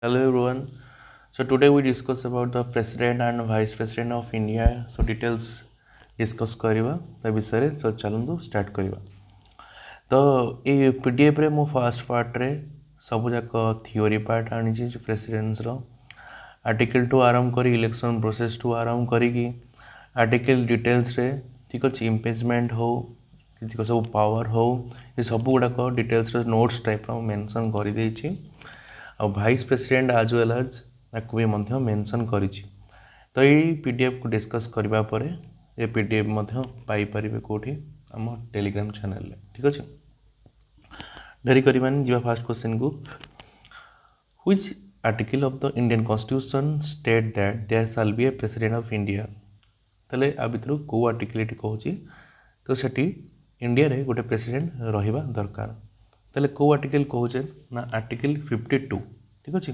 Hello everyone. So today we discuss about the president and vice president of India. So details discuss करिवा ता विषय रे तो चलंदु start करिवा. तो ये पीडीएफ रे मु फर्स्ट पार्ट रे सब जाक थ्योरी पार्ट आनी छी प्रेसिडेंट्स रो आर्टिकल टू आरंभ करी इलेक्शन प्रोसेस टू आरंभ करी की आर्टिकल डिटेल्स रे ठीक अछि इम्पीचमेंट हो किछि सब पावर हो ये सब गुडाक डिटेल्स रे नोट्स टाइप रो मेंशन करि दै छी आ भाइस प्रेसिडेंट आज वेल एज ताकू भी मध्य मेंशन करिछि. तो ये पीडीएफ को डिस्कस करबा परे ये पीडीएफ मध्य पाई परिबे कोठी हम टेलीग्राम चैनल ले ठीक अछि. डेरी करिमान जिवा फर्स्ट क्वेश्चन को which article of the Indian constitution state that there shall be a president of India. तले आ भितरु को आर्टिकल एटी कहूची तो सेठी इंडिया रे गोटे प्रेसिडेंट रहिबा दरकार. तले को आर्टिकल कहूचे ना आर्टिकल 52 ठीक अछि.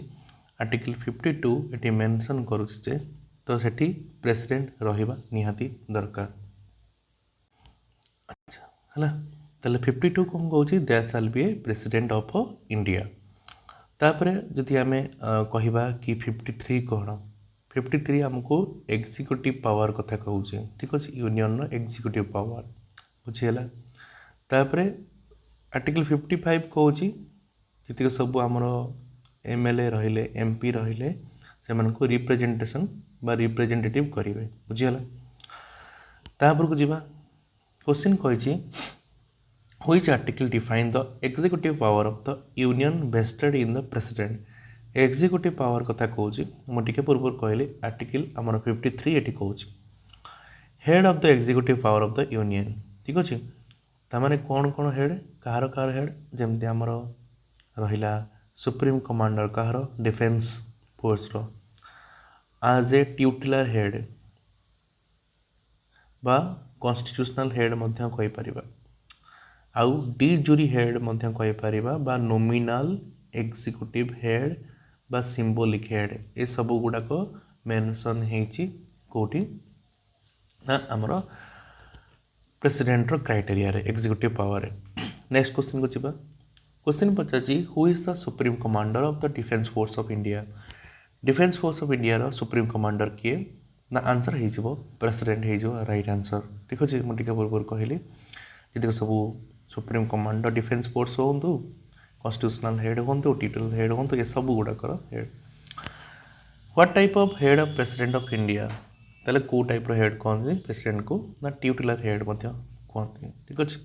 आर्टिकल 52 एटी मेंशन करूचे तो सेठी प्रेसिडेंट रहिबा निहाती दरकार. अच्छा हला तले 52 कोन कहूची there shall be a president of India. तापरे जदि हमें कहिबा कि 53 कोन 53 हमको एग्जीक्यूटिव पावर कथा कहूचे ठीक अछि. यूनियन रो एग्जीक्यूटिव पावर बुझियला. तापरे आर्टिकल 55 कहूची जति सब हमर एमएलए रहिले एमपी रहिले से मन को रिप्रेजेंटेशन बा रिप्रेजेंटेटिव करिवे बुझियला. तापर को जिबा क्वेश्चन कहछि which article define the executive power of the union vested in the president. Executive power कथा कहूची मो टिके पूर्व कहले आर्टिकल हमर 53 एटी कहूची head of the executive power of the union ठीक अछि. तामाने कौन कौन हेड कहार हेड जमती आमर रहिला सुप्रीम कमांडर कहार डिफेंस फोर्स रो आज ए ट्यूटिलर हेड बा कॉन्स्टिट्यूशनल हेड मध्य कहि परिबा आउ डी जूरी हेड मध्य कहि परिबा बा नॉमिनल एग्जीक्यूटिव हेड बा सिंबॉलिक हेड ए सब गुडा को मेंशन हेची कोठी ना हमरो प्रेसिडेंट रो क्राइटेरिया रे एग्जीक्यूटिव पावर रे. नेक्स्ट क्वेश्चन को जिबा क्वेश्चन पचाची who is the supreme commander of the defence force of India. Defence force of India रो सुप्रीम कमांडर किए ना आंसर हे जिवो प्रेसिडेंट हे जिवो राइट आंसर ठीक अछि. मो टिके पूर्व कहली जति सब सुप्रीम कमांडर डिफेंस फोर्स होंतु कॉन्स्टिट्यूशनल हेड होंतु टिटल हेड होंतु ये सब गुडा कर head. What type of head of president of India. ताले को टाइप रो हेड कहन प्रेसिडेंट को ना ट्यूटिलर हेड मध्य कहते ठीक अछि.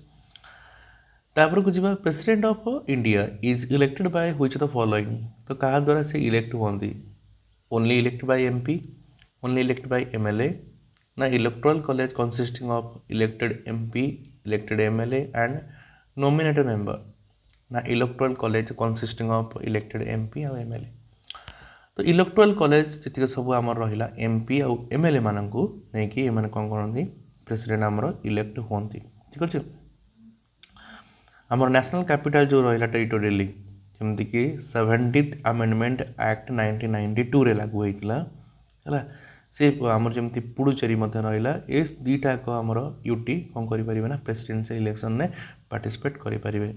तापर को जिबा president of India is elected by which the following. तो कहा द्वारा से इलेक्ट होंदी only elected by MP only elected by MLA ना electoral college consisting of elected MP elected MLA and nominated member ना electoral college consisting of elected MP और MLA. तो electoral college जति सब आमर रहिला एमपी और एमएलए माननकु नै कि एमन कोन करनदी प्रेसिडेंट आमर इलेक्ट होंती ठीक अछि. आमर नेशनल कैपिटल जो रहिला टेरिटोरियली जेमति कि 70th अमेंडमेंट एक्ट 1992 रे लागू होइतला हला से आमर जेमति पुडुचेरी मध्य रहिला ए दीटा को आमर यूटी कोन करि परिबे ना प्रेसिडेंशियल इलेक्शन ने पार्टिसिपेट करि परिबे.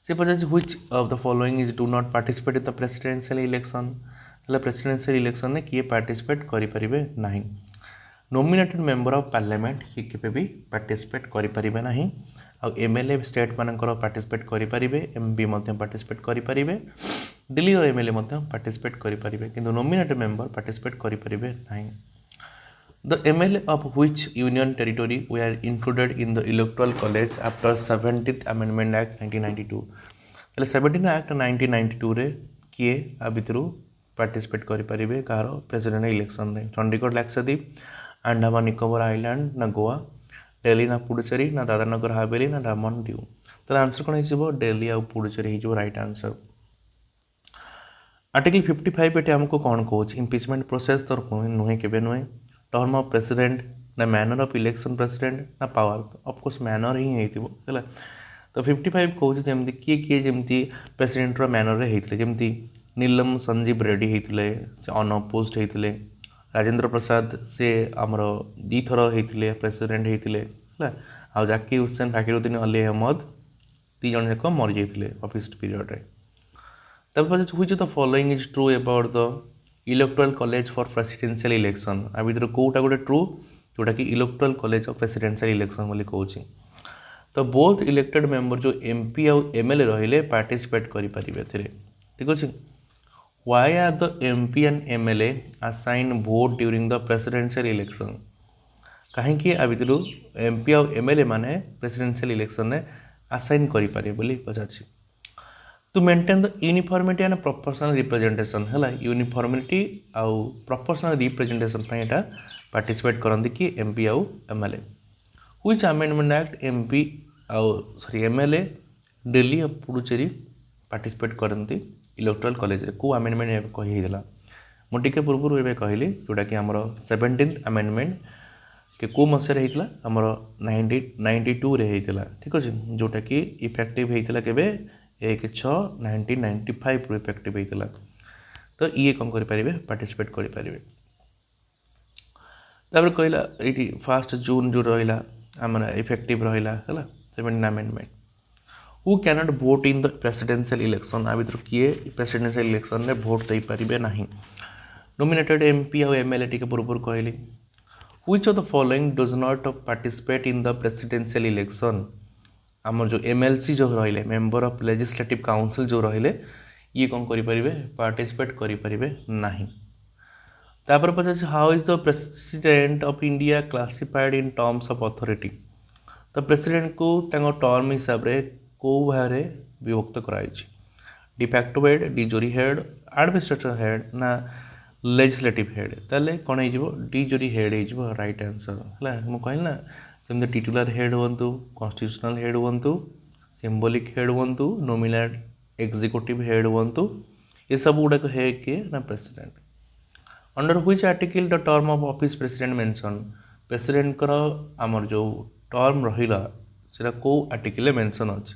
से पचास which of the following is do not participate in the presidential election. तले प्रेसिडेंशियल इलेक्शन ने किए पार्टिसिपेट करि परिबे नाही. नॉमिनेटेड मेंबर ऑफ पार्लियामेंट कि केबे भी पार्टिसिपेट करि परिबे नाही. आ एमएलए स्टेट मानकर पार्टिसिपेट करि परिबे एमपी मध्य पार्टिसिपेट करि परिबे दिल्ली रो एमएलए मध्य पार्टिसिपेट करि परिबे किंतु नॉमिनेटेड मेंबर पार्टिसिपेट करि परिबे नाही. The MLA of which union territory way included in the electoral college after 70th amendment act 1992. तले 70th एक्ट 1992 रे किए आ भितरु पार्टिसिपेट करि परिबे कार प्रेसिडेंट इलेक्शन रे. चंडीगढ़ लक्षद्वीप अंडमान निकोबार आइलैंड ना गोवा दिल्ली ना पुडुचेरी ना दादर नगर हवेली ना दमन दीव. तो आंसर कौन हो दिल्ली और पुडुचेरी हो राइट आंसर. आर्टिकल 55 एटे हमको कौन कहूँ इम्पीचमेंट प्रोसेस तो नुहे के नुहे टर्म ऑफ प्रेसिडेंट ना मैनर ऑफ इलेक्शन प्रेसिडेंट ना पावर ऑफकोर्स मैनर ही है. तो 55 कहूँ जमी किए जमी प्रेसिडेंट मैनर होते जमी नीलम संजीव रेड्डी होते से अनअपोज्ड होते राजेंद्र प्रसाद से आमर दी थर होते प्रेसिडेंट होते आ जाकिर हुसैन फकीरुद्दीन अली अहमद 3 जन जाक मरी जाते ऑफिस पीरियड रे. which of the following is true about the electoral college for presidential election आ भीतर कोटा गोटे ट्रू जोटा कि electoral college of presidential election बोली कहूँ तो बोथ इलेक्टेड मेंबर जो एमपी आउ एमएलए रहिले पार्टिसिपेट करि परिबे एथिरे ठीक अछि why are the MP and MLA assign vote during the presidential election कहीं आ भितर एमपी आउ एमएलए माने प्रेसिडेंशियल इलेक्शन ने असाइन करि पारे बोली पचारछि to maintain the uniformity and proportional representation है यूनिफॉर्मिटी आउ प्रोपोर्शनल रिप्रेजेंटेशन पे एटा पार्टिसिपेट करंदी कि एमपी आउ MLA which amendment act MP आउ सॉरी एमएलए दिल्ली और पुडुचेरी पार्टिसिपेट करंदी इलेक्टोरल कॉलेज रे को अमेंडमेंट कहि हेला मु टिके पूर्व एबे कहली जोटा कि हमर 17th अमेंडमेंट के को मसे रे हेतला हमर 1992 रे हेतला ठीक अछि जोटा कि इफेक्टिव हेतला केबे 1/6/1995 इफेक्टिव होता तो ये कौन करें पार्टिसिपेट करें तापर कहला ये 1 जून जो रहा आम इफेक्टिव रहा है 17 amendment who cannot vote in the presidential election आ भर किए प्रेसिडेंशियल इलेक्शन में भोट दे पारे ना नॉमिनेटेड एमपी और एमएलए टी पूर्व कहली which of the following does not participate in the presidential election आमर जो एमएलसी जो रहिले मेंबर ऑफ लेजिस्लेटिव काउंसिल जो रहिले ये कौन करें पार्टिसिपेट करें ना तापर पचार how is the president of India classified in terms of authority तो प्रेसिडेंट को टर्म हिसाब रे को भारे विभक्त कराई de facto head de jure head administrative head ना लेजिस्लेटिव हेड ताले कौन हो डिजोरी हेड हो राइट आंसर है मुझे कहली ना जमी टिटुलर हेड हूँ कॉन्स्टिट्यूशनल हेड हूँ सिंबॉलिक हेड हूँ नॉमिनल एग्जीक्यूटिव हेड हूँ ये सब गुड़ाक है किए ना president under which article the term of office president mention president कर आमर जो टर्म रहा से कौ आर्टिकल मेंशन अच्छे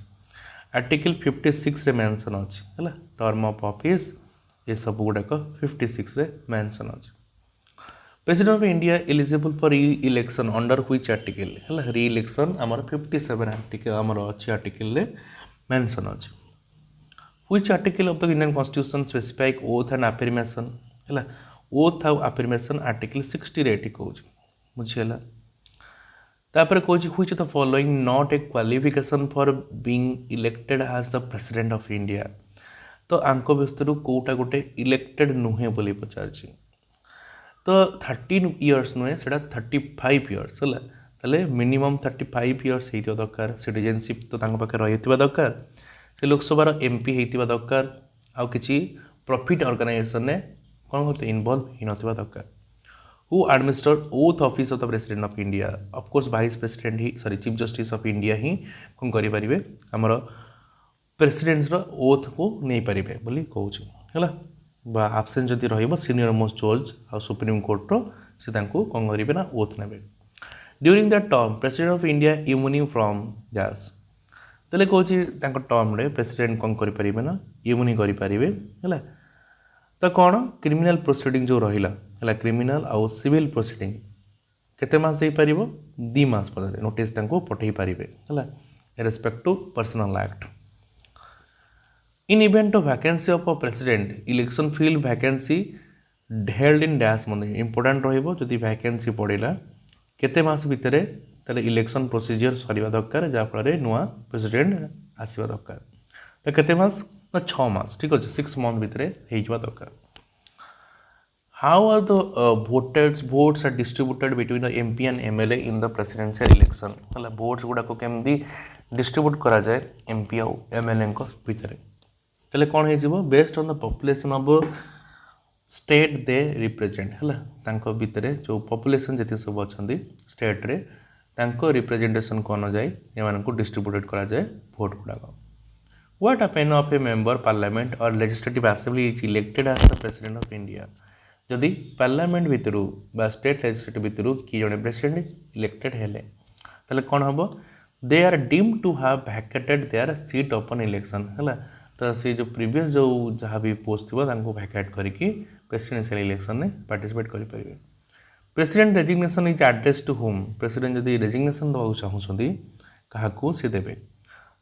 आर्टिकल 56 रे मेंशन अच्छे है टर्म ऑफ ऑफिस ये सब गुड़ाक 56 रे मेंशन अच्छे president of India eligible for री इलेक्शन अंडर व्हिच आर्टिकल है री इलेक्शन आमर 57 आर्टिकल आमर अच्छी आर्टिकल रे मेंशन अच्छे which article of the Indian constitution specific oath and affirmation है ओथ आउ अफर्मेशन आर्टिकल 60 रे कहूँ बुझीगला तापर कहूँ which the following not a qualification for being elected as the president of India तो आंक भितर कोटा गोटे इलेक्टेड नुहे बोली पचार तो 13 इयर्स नुहे से 35 इयर्स है ताले मिनिमम 35 इयर्स हो दरकार सिटीजनशिप तो पाखे रही दरकार से लोकसभा एमपी होता दरकार आउ कि प्रॉफिट ऑर्गेनाइजेशन ने कौन करते इनवॉल्व हो ना दरकार who administer oath office of the president of India of course vice president ही sorry chief justice of India ही कौन करें आमर प्रेसिडेंट ओथ को नहीं पारे बोली कहूँ है आबसेंट जदि सीनियर मोस्ट जज आ सुप्रीम कोर्टर से कौन करेंगे ना ओथ ने during the term president of India immune from गैस तेल कौन टर्म रे प्रेसिडेंट कौन करें ना इम्यूनिंग करें है तो कौन क्रिमिनल प्रोसीडिंग जो रहा है क्रिमिनल आउ सिविल प्रोसीडिंग केते मास दे पारिबो 2 मास पर नोटिस पठे पारे है respect to personal act in event of vacancy of a president election field vacancy held in dash month important रहिबो जदि वैकेंसी पड़ेला केते मास भितर ताले इलेक्शन प्रोसीजर सरिबा दरकार जा फल नुआ प्रेसिडेंट आसीबा दरकार तो केते मास ना 6 मास ठीक अच्छे 6 मंथ भितर हो दरकार how are the votes are distributed between the MP and MLA in the presidential election है votes गुड़ाक केमती डिस्ट्रीब्यूट करा जाए MP और MLA भितर तेल कौन हो based on the population of state they represent है भितर जो पॉपुलेशन जी सब अच्छा स्टेट रे रिप्रेजेंटेशन कौन जाए ये डिस्ट्रीब्यूटेड करा जाए भोट गुड़ाक what happen of a member parliament और legislative assembly is elected as the president of India जदि पार्लियामेंट भितर बा स्टेट लेजिस्लेटिव भितर कि जड़े प्रेसिडेंट इलेक्टेड हेले ताले कौन हम they are deem to have vacated their seat open election है तो से जो प्रीवियस जो जहाँ भी पोस्ट थी वैकेट करके प्रेसिडेंशियल इलेक्शन में पार्टिसिपेट करें president resignation is address to whom president जदि रेजिग्नेशन देवा चाहूँगी क्या सी देवे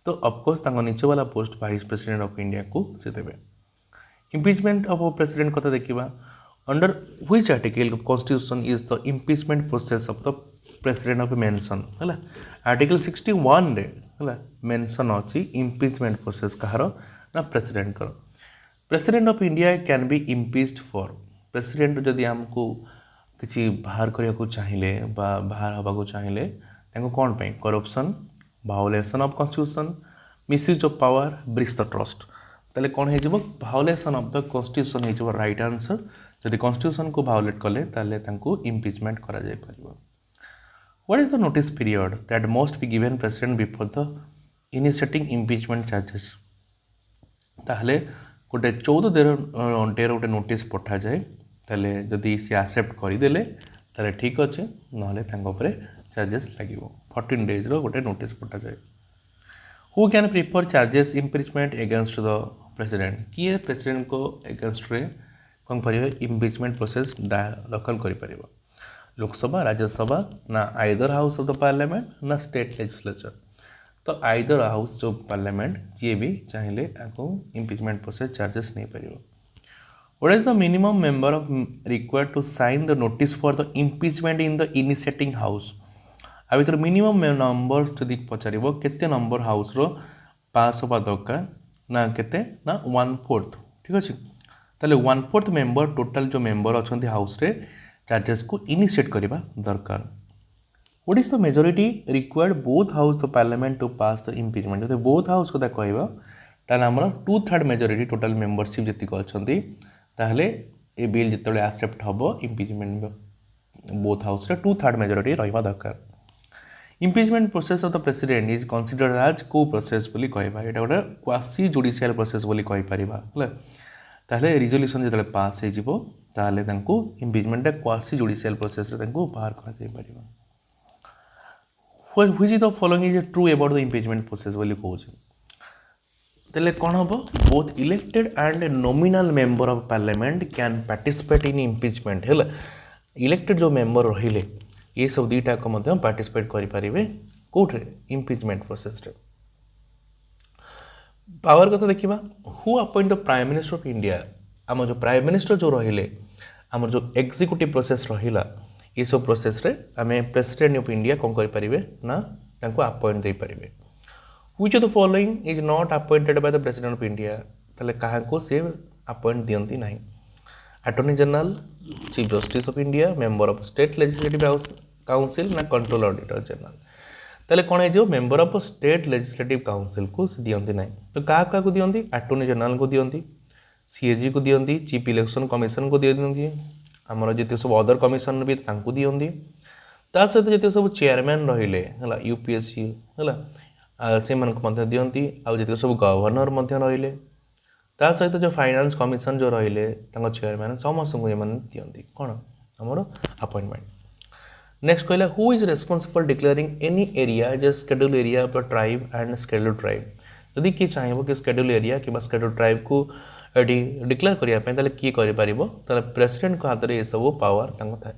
तो ऑफकोर्स नीचे वाला post vice president of India को सी देवे इम्पिचमेंट ऑफ प्रेसिडेंट कथा देखा under which article of constitution is the impeachment process of the president of mention है आर्टिकल 61 रे है मेंशन अच्छी इम्पिचमेंट प्रोसेस कहार ना प्रेसिडेंट कर president of India can be impeached for president जदि आमको किसी बाहर करने को चाहिए बाहर हवा को चाहिए कौन पे corruption violation of constitution misuse of power breach the trust ताले कौन हो भायोलेसन ऑफ द कॉन्स्टिट्यूशन हो राइट आंसर जदि कॉन्स्टिट्यूशन को भायोलेट कले ताले इम्पिचमेंट करा जाय परिबो what is the notice period that must be given president before the initiating impeachment charges ताहले गोटे 14 डे गोटे नोटिस पठा जाए ताले जदि सी एक्सेप्ट करदेले ताले ठीक अच्छे ना चार्जेस लगे 14 डेज गोटे नोटिस पठा जाए who can prefer charges impeachment against the president किए प्रेसिडेंट को एगेंस्ट रे कौन कर इम्पिचमेंट प्रोसेस दाखल कर लोकसभा राज्यसभा ना either house of the parliament ना स्टेट लेजिस्लेचर तो आइदर हाउस जो पार्लियामेंट जी भी चाहिए आपको इम्पिचमेंट प्रोसेस चार्जेस नहीं पार what is the minimum member of required to sign the notice for the impeachment in the initiating house आ भर मिनिमम नंबर जदि पचार केते नंबर हाउस रो पास होगा दरकार ना केते ना 1/4 ठीक अच्छे ताले 1/4 मेंबर टोटाल जो मेंबर अच्छा हाउस रे चार्जेस को इनिशिएट करवा दरकार what is the majority required both house the parliament to pass the impeachment जो बोथ हाउस कथा कहवा ताले हमर 2/3 मेजोरिटी टोटाल मेंबरशिप जतिक अछंती ताहले ए बिल जितले एक्सेप्ट हबो इम्पिचमेंट बोथ हाउस रे 2/3 मेजोरिटी रहबा दरकार impeachment process of the president is considered as को प्रोसेस बोली कहबा एटा गोटे क्वासी जुडिशियल प्रोसेस बोली कहि परिबा हला ताहले रिजोल्यूशन जतले पास हे जिवो ताहले तांको इम्पिचमेंट क्वासी जुडिशियल प्रोसेस रे तांको बाहर करा जाय परिबा which is the following is true about the impeachment process बोली कहूँ तेल कौन हम both elected and nominal member of parliament can participate in impeachment है इलेक्टेड जो मेंबर रहिले ये सब दुईटा पार्टिसिपेट करें कौटे इम्पिचमेंट प्रोसेस रे पावर कथा देखा who appoint the prime minister of India आम जो प्राइम मिनिस्टर जो रहिले आम जो एग्जीक्यूटिव प्रोसेस रहिला ये सब प्रोसेस रे आम प्रेसिडेंट ऑफ इंडिया कौन करें ना अपॉइंट दे पारे which of the following is not appointed by the president of India ताले कहा को से अपॉइंट दियंती नहीं attorney general chief justice of India member of state legislative house council ना कंट्रोल ऑडिटर जनरल ताले कौन है member of state legislative council को दियंती नहीं तो क्या दियंती अटॉर्नी जनरल को दियंती सीएजी को दियंती चीफ इलेक्शन कमिशन को दियंती आमर जिते सब अदर कमिशन भी दियंती ता सहित जिते सब चेयरमैन रहिले है यूपीएससी है से दियंती आउ जिते सब गवर्नर रहिले ता सहित जो फाइनेंस कमिशन जो रहिले चेयरमैन समस्त को दियंती कौन आमर अपॉइंटमेंट नेक्स्ट कहला who is responsible declaring any area as schedule area of the tribe and schedule tribe यदि किए चाहिए कि शेड्यूल एरिया कि शेड्यूल ट्राइब को ये डिक्लेयर करने किए कर प्रेसिडेंट हाथ में ये सब पावर थाए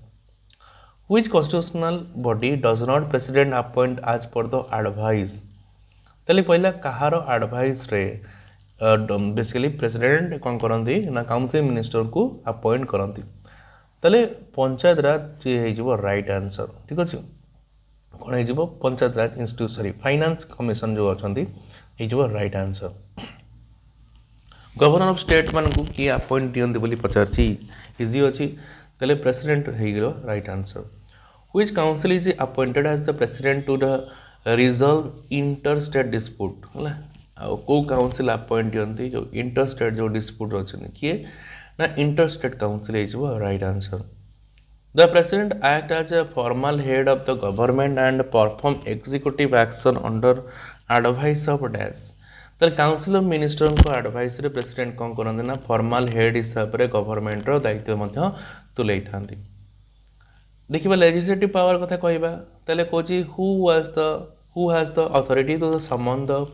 which constitutional body does not president appoint आज पर द एडवाइस ताले पहला कहार एडवाइस रे बेसिकली प्रेसिडेंट कौन करती ना काउंसिल मिनिस्टर को अपॉइंट करती ताले पंचायत राज ये हो राइट आंसर ठीक अच्छे कौन हो पंचायत राज इंस्टीट्यूट सॉरी फाइनेंस कमिशन जो अच्छा हो right answer governor of state मान को किए अपॉइंट दियंती बोली पचारची इजी अच्छी ताले प्रेसिडेंट हो right answer which council is appointed as the president to the resolve inter state dispute है को काउंसिल अपॉइंट दियंती जो इंटर स्टेट जो डिस्प्यूट अच्छे किए ना इंटर स्टेट काउंसिल हो right answer the president act as a formal head of the government and perform executive action under advice of dash ताले council of minister को advice रे president कौन करते ना फॉर्मल हेड हिसाब से गवर्नमेंट दायित्व तुले था देखिए लेजिस्लेटिव पावर कथा कहवा ताले कहूँ who has the authority to summon the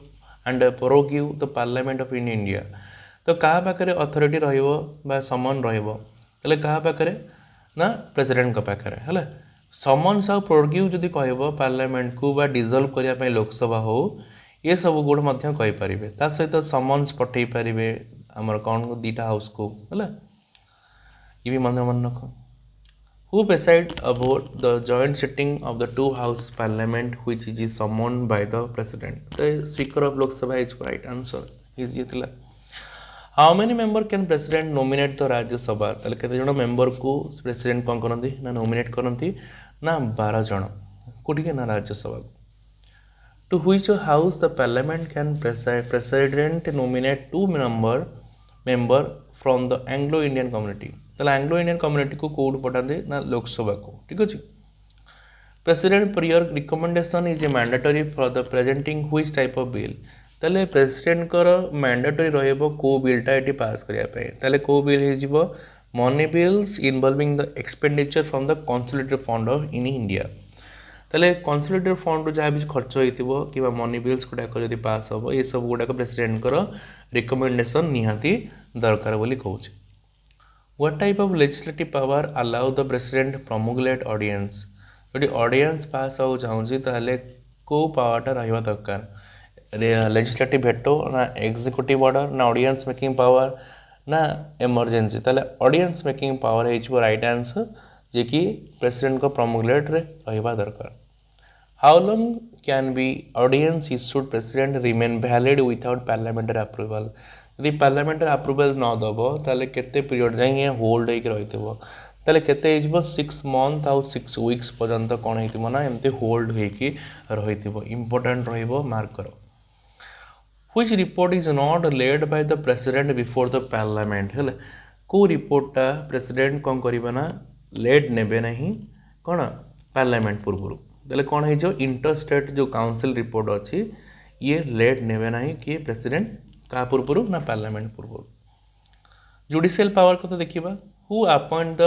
and prorogue the parliament of in India तो क्या पाखे अथॉरिटी रहा समन रे क्या पाखे ना प्रेसिडेंट का पाखे है समन्स आ प्रोगिव जदि कह पार्लियामेंट को डिजल्व करने लोकसभा हो ये सब गुण कहींपारे ता सहित समन्स पठे पारे आमर कौन दीटा हाउस को है ये भी मन रख who preside about the joint sitting of the two house parliament which is summoned by the president the speaker of lok sabha is right answer easy thila how many member can president nominate the rajya sabha तले केते जण member को president कोन करंती ना nominate करंती ना 12 जण कोठी के ना राज्य सभा to which house the parliament can president nominate two member from the anglo indian community ताले एंग्लो इंडियन कम्युनिटी को कोड पठाते ना लोकसभा को ठीक अच्छे president prior recommendation is a mandatory for the presenting which type of bill ताले president कर mandatory रहइबो को बिलटा eighty पास करिया पे ताले को बिल हे जिवो money bills involving the expenditure from the consolidated fund of in India ताले कंसोलिडेटेड फंड जहाँ भी खर्च होइतिबो किबा मनी बिल्स गुडाक जदि पास हबो ये सब गुडाक प्रेसिडेंट कर रिकमेंडेशन निहाती दरकार बोली कहउछि What type of legislative power allow the president promulgate ordinance? यदि ऑर्डिनेंस पास हो चाहूँगी ताहले को पावरटा रहिबा दरकार लेजिस्लेटिव भेटो ना एग्जीक्यूटिव ऑर्डर ना ऑर्डिनेंस मेकिंग पावर ना इमरजेंसी ताहले ऑर्डिनेंस मेकिंग पावर है इचबो राइट आंसर जे कि प्रेसिडेंट को प्रोमुलेट रे रहिबा दरकार how long can be ordinance issued president remain valid without parliamentary approval यदि पार्लियामेंटरी अप्रूवल न दब ताले केते पीरियड जाए होल्ड होकर रही ताले केते 6 मंथ आउ 6 वीक्स पर्यंत कौन हो ना एमती होल्ड होकर रही इंपोर्टेंट रहिबो मार्क करो which report is not led by the president before the parliament है को रिपोर्टा प्रेसिडेंट कौन करबा ना लेड नेबे नहीं कौन पार्लियामेंट पूर्व ताले कौन हो इंटर स्टेट जो काउंसिल रिपोर्ट अच्छी ये लेड नेबे नहीं कि प्रेसिडेंट का पूर्व ना पार्लियामेंट पूर्व जुडिशियल पावर को तो देखिबा who appoint the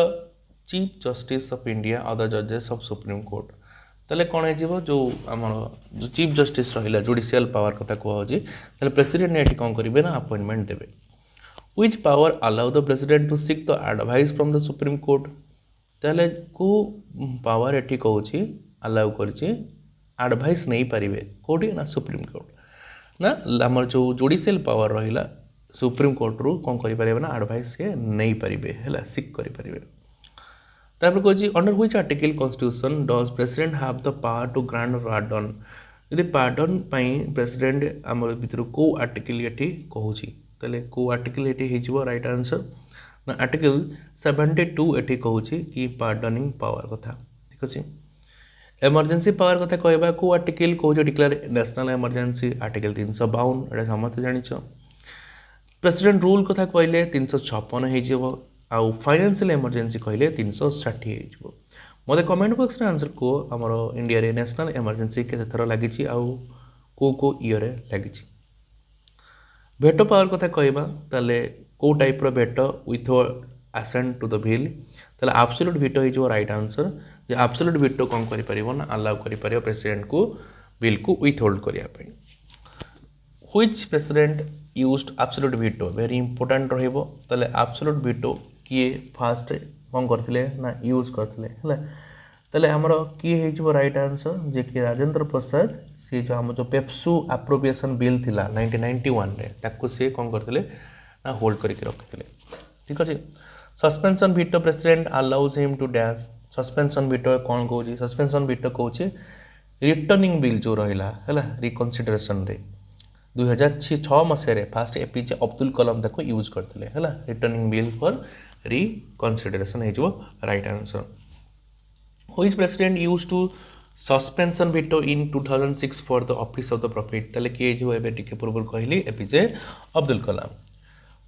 chief justice of India और द जजेस ऑफ सुप्रीम कोर्ट ताले कौन हो जो आमर जो चीफ जस्टिस रहिला जुडिशियल पावर कथा कहूँ ताले प्रेसिडेंट एटी कौन करेंगे ना अपॉइंटमेंट देवे which power allow the president to seek the advice from the supreme court ताले को पावर एटी कहूँ अलाउ कर एडवाइस नहीं पारे कौटी ना सुप्रीम कोर्ट ना आमर जो जुडिशियल पावर रहिला सुप्रीम कोर्ट रू कौन करें ना एडवाइस से नहीं पारे है सिक करें तापर कहूँ under which article constitution does president have the power to grant pardon यदि पार्डन प्रेसिडेंट आमर भितर को आर्टिकल ये कहूँ ताले को आर्टिकल ये राइट आंसर ना आर्टिकल 72 ये कहूँ कि पार्डनिंग पावर कथा ठीक अच्छे एमरजेंसी पावर कथा कहबा को आर्टिकल कौन डिक्लेयर नेशनल एमरजेंसी आर्टिकल 352 ये समस्त जानिछ प्रेसिडेंट रूल कथा कहले 356 हो आउ फाइनेंशियल एमरजेंसी कहले 360 हो मते कमेंट बॉक्स रे आंसर को हमर इंडिया रे नेशनल एमरजेंसी के थर लागिछि आउ को ईयर रे लागिछि भेटो पावर कथा कहबा ताले को टाइप रो veto with assent to the bill ताले absolute veto is right answer जे एब्सोल्यूट वीटो कौन करिपरिबो ना अलाउ करिपरिबो प्रेसिडेंट को बिल को विथ होल्ड करिया पे which president used absolute veto very important रहइबो ताले एब्सोल्यूट वीटो किए फास्ट कौन करथिले ना यूज करथिले हला ताले हमरो की हेजिबो राइट आंसर जे कि राजेंद्र प्रसाद से जो हम जो पेप्सू एप्रोप्रिएशन बिल थिला 1991 रे ताको से कौन करथिले ना होल्ड करके रखथिले ठीक अछि suspension veto president allows him to dash suspension veto कौन कहूँ सस्पेंशन वीटो कहूँ रिटर्निंग बिल जो रहा है रिकनसीडरेशन रे 2006 मसीह फास्ट एपीजे अब्दुल कलाम ताको यूज करते है रिटर्निंग बिल फॉर रिकनसीडरेशन हो right answer which president use to suspension veto in 2006 for the office of the profit ताले किए जो एबे टिके पूर्व कहली APJ Abdul Kalam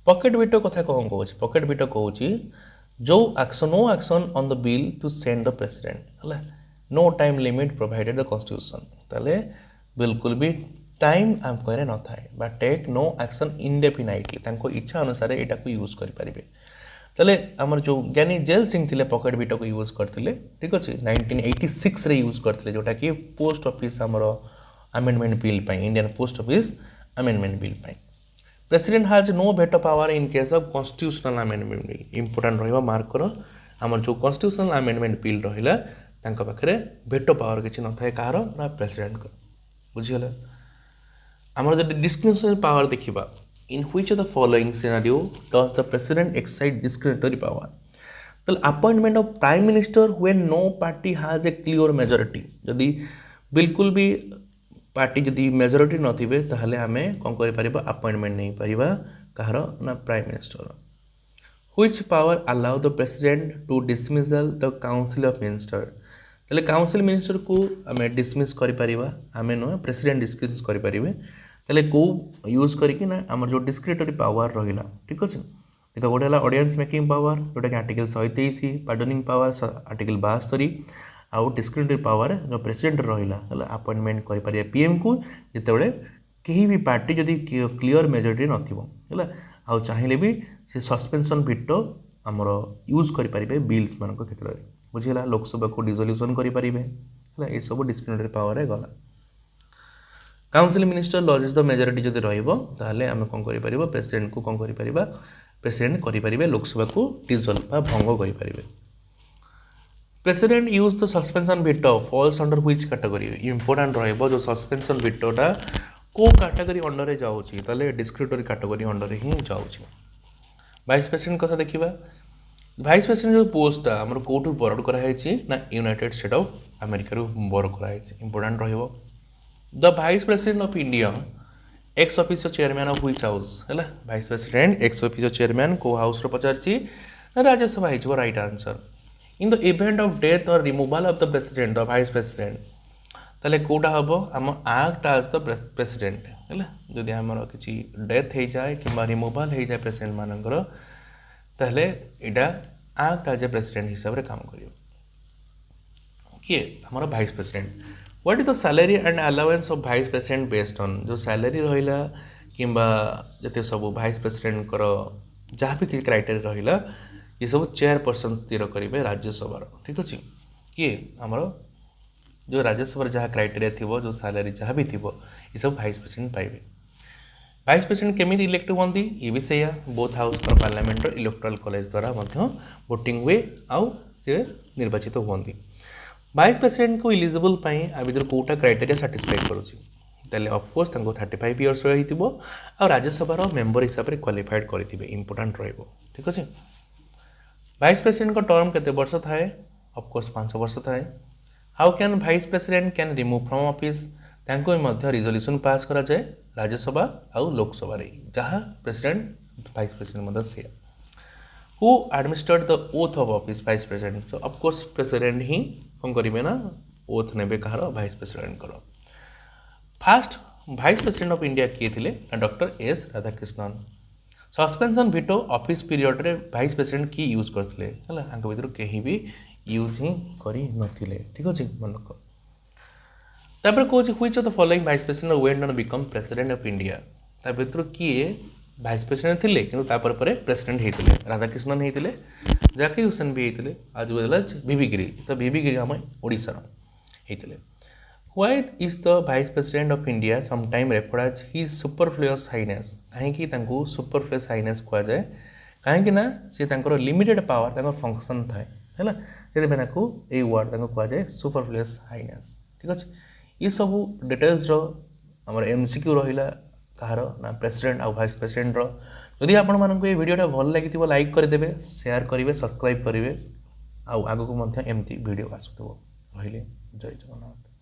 pocket veto कथा कौन कहूँ पॉकेट वीटो कहूँ जो action no action on the bill to send the president है no time limit provided the constitution ताले बिल्कुल भी टाइम आम कहे न थाए बा टेक नो एक्शन इंडेफिनाइटली तांको इच्छा अनुसार एटा को यूज करि परिबे ताले हमर जो ज्ञानी जेल सिंह थिले पॉकेट वीटो को यूज करथिले ठीक अछि 1986 रे यूज करथिले जोटा कि पोस्ट ऑफिस हमर अमेंडमेंट बिल पाई Indian post office amendment bill पाई president has no veto power in case of constitutional amendment bill important रहिबा मार्क करो हमर जो कॉन्स्टिट्यूशनल अमेंडमेंट बिल रहिला तांका पाखरे भेटो पावर किछि न थाए कार ना प्रेसिडेंट को बुझियला हमर जे डिस्क्रिप्शन पावर देखिबा In which of the following scenario does the president exercise discretionary power? तो appointment of prime minister when no party has a clear majority जदि बिल्कुल भी पार्टी जदि मेजोरिटी नथिबे ताहले आमे कोन करि परिबा अपॉइंटमेंट नहीं परिबा कहार ना prime minister which power allow the president to dismissal the council of minister ताले काउंसिल मिनिस्टर को आमे डिसमिस करि परिबा आमे नो प्रेसिडेंट डिसमिस करि परिबे ताले को यूज करिकि ना हमर जो डिस्क्रिशनरी पावर रहिला ठीक अछि देखो गोटे है ऑडियंस मेकिंग पावर जोटा कि आर्टिकल 123 पार्डनिंग पावर आर्टिकल 72 आउ डिस्क्रिशनरी पावर जो प्रेसिडेंट रहिला हला अपॉइंटमेंट करि परिया पीएम को जेतेबेले केही भी पार्टी जदि क्लियर मेजोरिटी नथिबो हला आउ चाहिले भी से सस्पेंशन वीटो हमर यूज करि परिबे बिल्स मान को क्षेत्र रे बुझिला लोकसभा को डिसोल्यूशन करि परिबे हला ए सब डिस्क्रिशनरी पावर रे गला council minister lodges the majority जदि रहिबो ताहले हम कोन करि परिबो प्रेसिडेंट को कोन करि परिबा प्रेसिडेंट करें लोकसभा को डिसॉल्व बा भंग करें president use the suspension veto falls under which category important रहिबो जो सस्पेंशन वीटोटा को कैटेगरी अंडर रे जाउची ताले डिस्क्रिशनरी कैटेगरी अंडर रे ही जाउची वाइस प्रेसिडेंट कथा देखिबा वाइस प्रेसिडेंट जो पोस्ट हमर कोठु बरड करा हैची ना यूनाइटेड स्टेट ऑफ अमेरिका रो बर करा हैची इंपोर्टेंट रहिबो the vice president of India ex officio chairman of which house है vice president ex officio chairman को हाउस रो पचारची राज्यसभा हिजो right answer in the event of death और removal of the president the vice president ताले कोटा हबो हम एक्ट एज द प्रेसिडेंट है जदि हमर किछि डेथ हे जाय किबा रिमूवल हे जाय प्रेसिडेंट मानकर ताले एटा एक्ट एज ए प्रेसिडेंट हिसाब रे काम करियो किए हमर vice president what is the salary and allowance of vice president based on जो सैलरी रहिला किंबा जते सब वाइस प्रेसिडेंट करो जहाँ भी किसी क्राइटेरिया रहिला ये सब चेयरपर्सन स्थिर करेंगे राज्यसभा ठीक अच्छे किए आमर जो राज्यसभा जहाँ क्राइटेरिया थी जो सैलरी जहाँ भी थी ये सब वाइस प्रेसिडेंट पाइबे वाइस प्रेसिडेंट केमी इलेक्ट हुआ ये भी से both house parliament electoral college द्वारा वोटिंग हुए आउ से निर्वाचित हुआ वाइस प्रेसिडेंट को इलिजिबल आ भर कौटा क्राइटेरिया साटिस्फाई करुँचे ऑफकोर्स 35 इयर्स रही आ राज्यसभा मेंबर हिसाब से क्वालिफाइड करेंगे इंपोर्टेंट रहिबो ठीक अच्छे वाइस प्रेसिडेंट को टर्म केते वर्ष थाए ऑफकोर्स 5 वर्ष थाए how can vice president can remove from office तांको मध्य रिजोल्यूशन पास करा जाए राज्यसभा आउ लोकसभा रे जहाँ प्रेसिडेंट वाइस प्रेसिडेंट मध्य से who administrate the oath of office vice president तो ऑफकोर्स प्रेसिडेंट ही कौन करेंगे ना ओथ ने कहार वाइस प्रेसिडेंट कर fast vice president of India किए थे doctor S Radhakrishnan suspension veto office period रे वाइस प्रेसिडेंट की यूज करते हैं भर कहीं भी यूज ही करी नथिले ठीक अच्छे मन रख तापर कौन which of the following vice president went on become president of India ता भीतर किए वाइस प्रेसिडेंट थिले किंतु तापर परे प्रेसिडेंट हेतिले राधाकृष्णन हेतिले जाकिर हुसैन भी हेतिले आज वेला बीबी गिरी तो बीबी गिरी हम ओडिसा रो हेतिले why is the vice president of India sometime referred as his superfluous highness कहीं तांको सुपरफ्लुअस हाइनेस कहा जाए कहीं ना सी तांकर लिमिटेड पावर तांकर फंक्शन थाए है ये वर्ड कह जाए सुपरफ्लुअस हाइनेस ठीक अच्छे ये सब डिटेल्स आमर एमसीक्यू रहा कहार ना प्रेसिडेंट आ वाइस प्रेसिडेंट जदि आपण मानक ये वीडियोटा भल लगी लाइक करदे शेयर करेंगे सब्सक्राइब करेंगे आगक एमती वीडियो आसुव रही जय जगन्नाथ।